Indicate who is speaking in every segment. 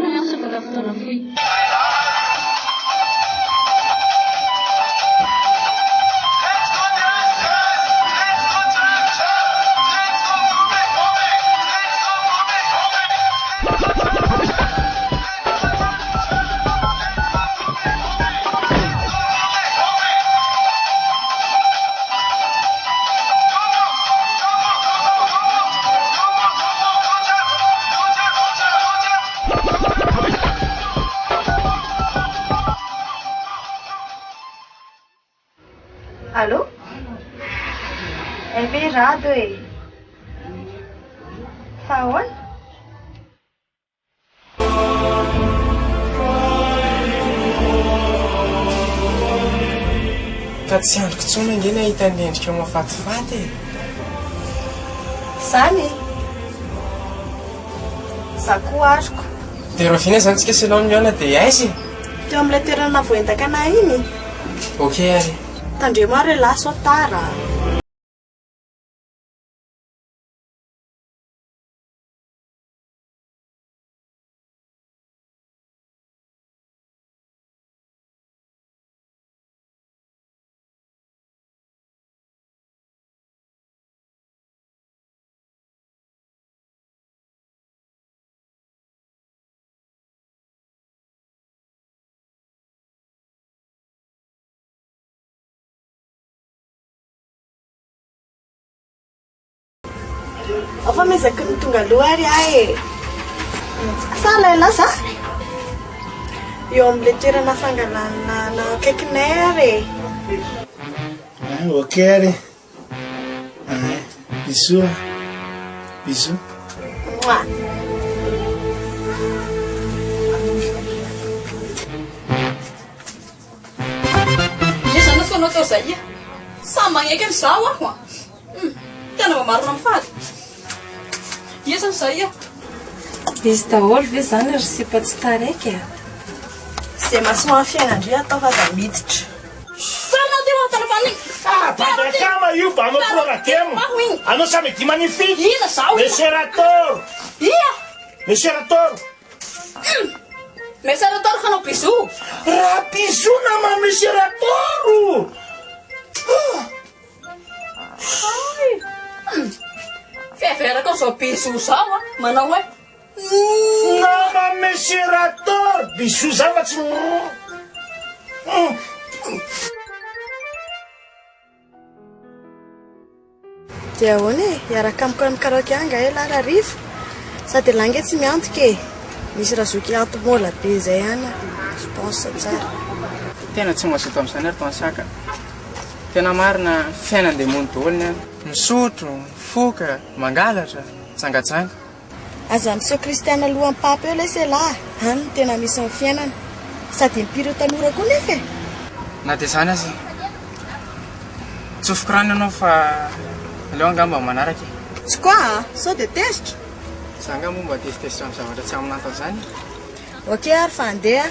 Speaker 1: tena sy afaka fotoana foy.
Speaker 2: Allô? É virado aí. Faon?
Speaker 3: Ka tsy androko tsony ange nahita ny endrika mahafatifaty e.
Speaker 2: Zany? Za koa azoko.
Speaker 3: Dia rovina zany tsika selao miona dia aizy?
Speaker 2: Teo amin'ilay toerana voentaka ana iny.
Speaker 3: Okey ary.
Speaker 2: Tandremo ary lahy sao tara. Afa mezaky ny tonga aloha ary ahy e. Sa layla za? Eo amin'ilay toerana fangalana na akaikinay ary e.
Speaker 4: Okey ary. Bisous. Bisous.
Speaker 2: Mouah.
Speaker 1: Iza anao anao tao izay samy magnaiky an'izao aho a. Tena mamarona amin'ny fady. Iza an'izay
Speaker 2: Izy daholo ve zany ry sipa tsy taraiky a? Izay mahasoa fiainandre atao fa da miditra.
Speaker 1: Fanao teo telefoniny.
Speaker 4: Badrakama io ba anao programme. Anao samedi magnifique.
Speaker 1: Ina zao.
Speaker 4: Monsieur Rator.
Speaker 1: Ia.
Speaker 4: Monsieur Rator.
Speaker 1: Monsieur Rator hanao bisou.
Speaker 4: Raha bisou nama Monsieur Rator.
Speaker 1: Fiheverako zao bisou zao a. Manao hoe
Speaker 4: Nama Monsieur Rator. Bisou zavatsy.
Speaker 2: Dia ahoana e, hiaraka amiko amin'ny karaoke anga e lara rivo. Sady lange tsy miantoka e. Misy razoky antomola be zay ihany. Je pense tsara.
Speaker 3: Tena tsy mazoto amin'izany ary tansaka. Tena marina fiainan-demony daholo ny any. Misotro, mifoka, mangalatra, tsangatsanga.
Speaker 2: Aza miseho kristiana alohan'ny papa eo lay selahy. Any no tena misy ny fiainana. Sady mipiro tanora koa nefa e.
Speaker 3: Na dia zany azy. Tsofoko rano ianao fa aleo angamba manaraka e.
Speaker 2: Tsy koa sao dia tezitra.
Speaker 3: Za angamba mba tesitesitra amin'ny zavatra tsy amin'atao zany.
Speaker 2: Okey ary fa andeha.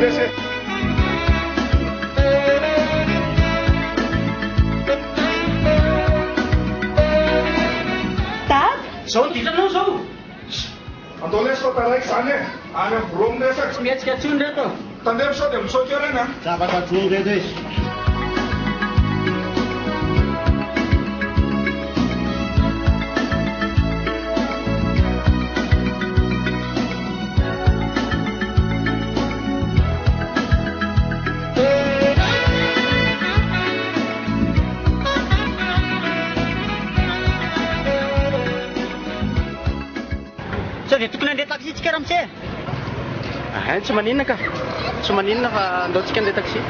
Speaker 4: desse.
Speaker 5: Zao ny ditanao zao.
Speaker 4: Andao lesy fa taraiky zany e. Any amin'ny Rome resaka.
Speaker 5: Tsy mihetsika tsony reto.
Speaker 4: Tandemy sao dia misaoty eo reny a.
Speaker 5: Zavatra drony reto izy. Dia tokony andeha taxi tsika raha mitseh.
Speaker 3: Tsy maninona ka. Tsy maninona fa andaotsika andeha taxi.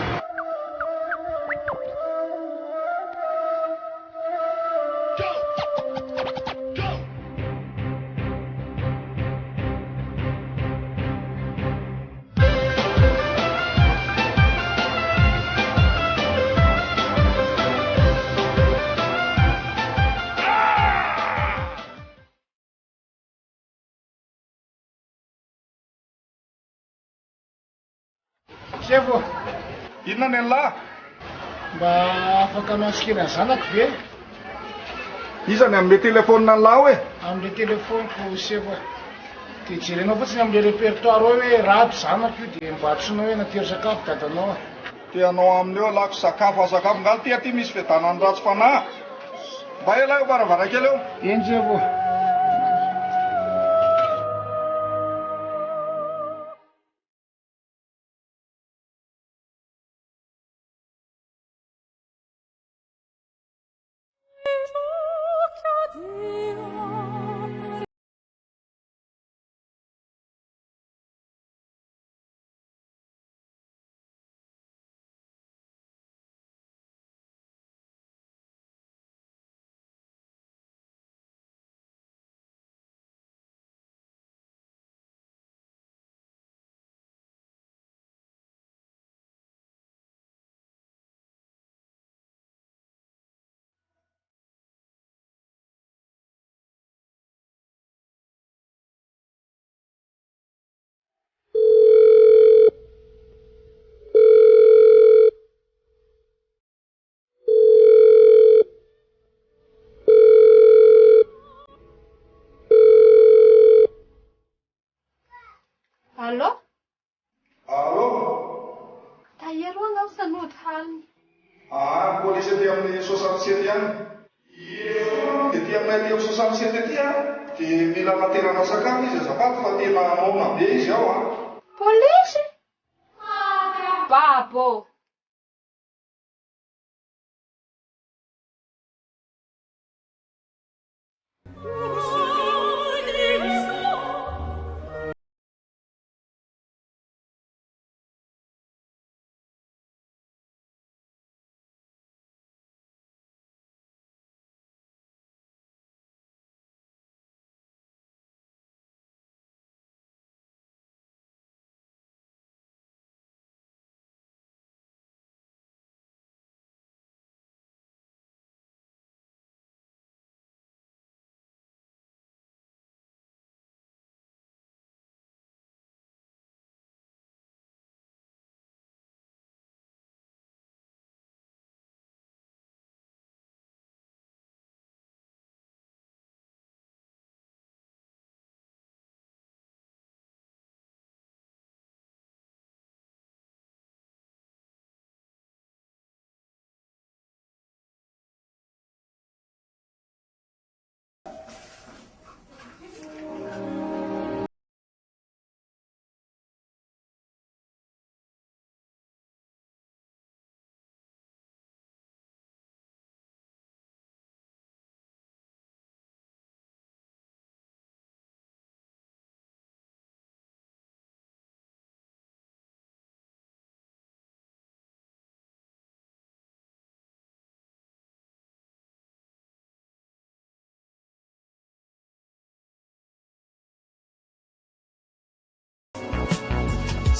Speaker 5: Sevo,
Speaker 4: Inona ny lahy?
Speaker 5: mba afaka masikina zanako ve?
Speaker 4: Iza ny amin'ny telefonina ny lahy hoe?
Speaker 5: Amin'ny telefoniko sevo. Dia jerenao fotsiny amin'ny répertoire hoe rato zanako io dia mba atsoina hoe natero sakafo dadanao.
Speaker 4: Tianao aminy eo lako sakafo asakafo ngalo ty aty misy fiadanany ratsy fanahy. Mba ela eo varavarakely eo.
Speaker 5: Eny sevo.
Speaker 2: Allô?
Speaker 4: Allô?
Speaker 2: Tahiero angao sanody haliny.
Speaker 4: Polisy aty amin'ny 67 ihany. Dia ty aminay aty amin'ny 67 aty dia mila naterana sakafo izy azafady fa tena maona be izy ao
Speaker 2: Polisy? Babo!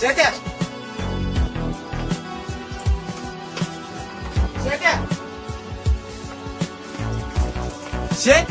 Speaker 3: Setia! Setia! Set!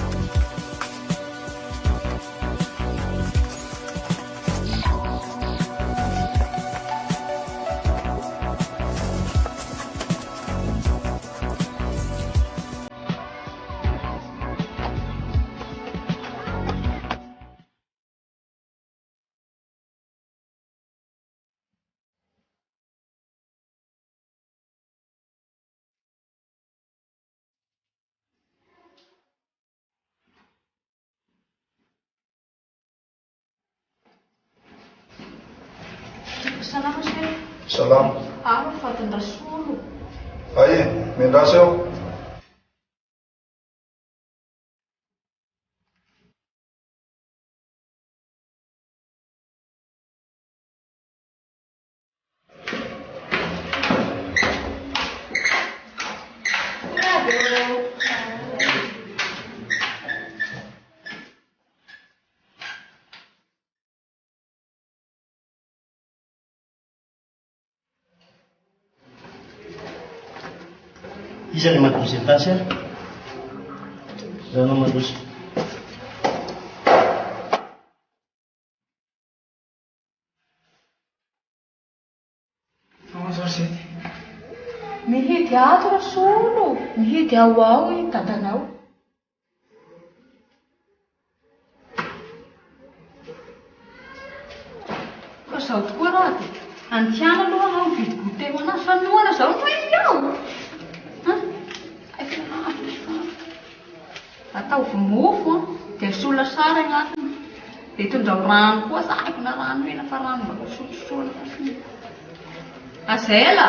Speaker 4: Salama.
Speaker 1: Fatandra solo.
Speaker 4: Aye, mendrasa eo.
Speaker 6: Iza ny madozy atasy a? Zao anao madozy.
Speaker 1: Mihidy ato rasolo. Mihidy ao I dadanao. Fa zao tokoa raha dia antiana aloha anao mividy goûté ho anazy fa noana zao no iao. Atao mofo dia sola sara agnatiny. Dia hitondrao rano koa saiko na rano ena fa rano mba sotrosotrona fasiny. Azela!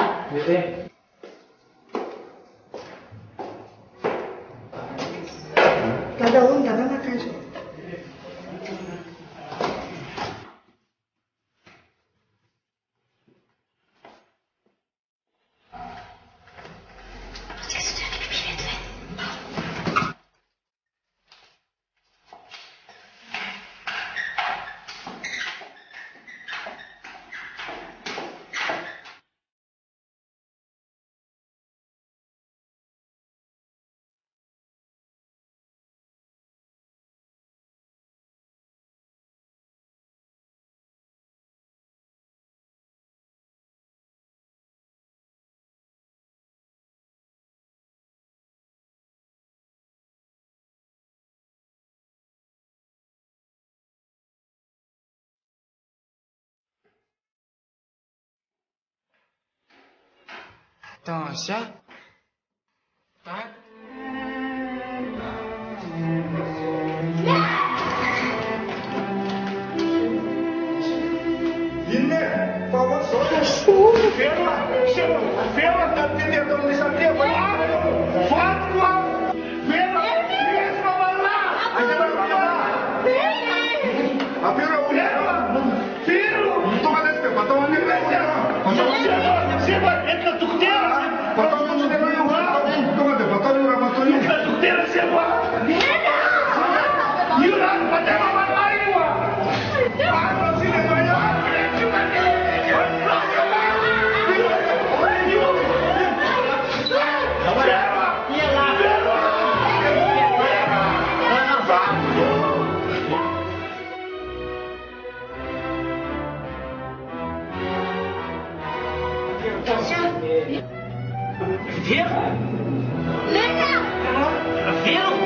Speaker 2: Dada hono dada nakazo.
Speaker 3: Attention. Tac.
Speaker 4: Inne, fa vazao. Vera tanty eto amin'ny satria fa fatiko a. Vera, esma varra. Apira ulera. Firo, tonga deste batão ali. Seba, entra dokter. Batão no dele eu vou. Tonga de batão no ramatão. Entra dokter seba. Vera. Yura, bateu a malaria. Ah, assim é vai.
Speaker 6: Vero? Vero?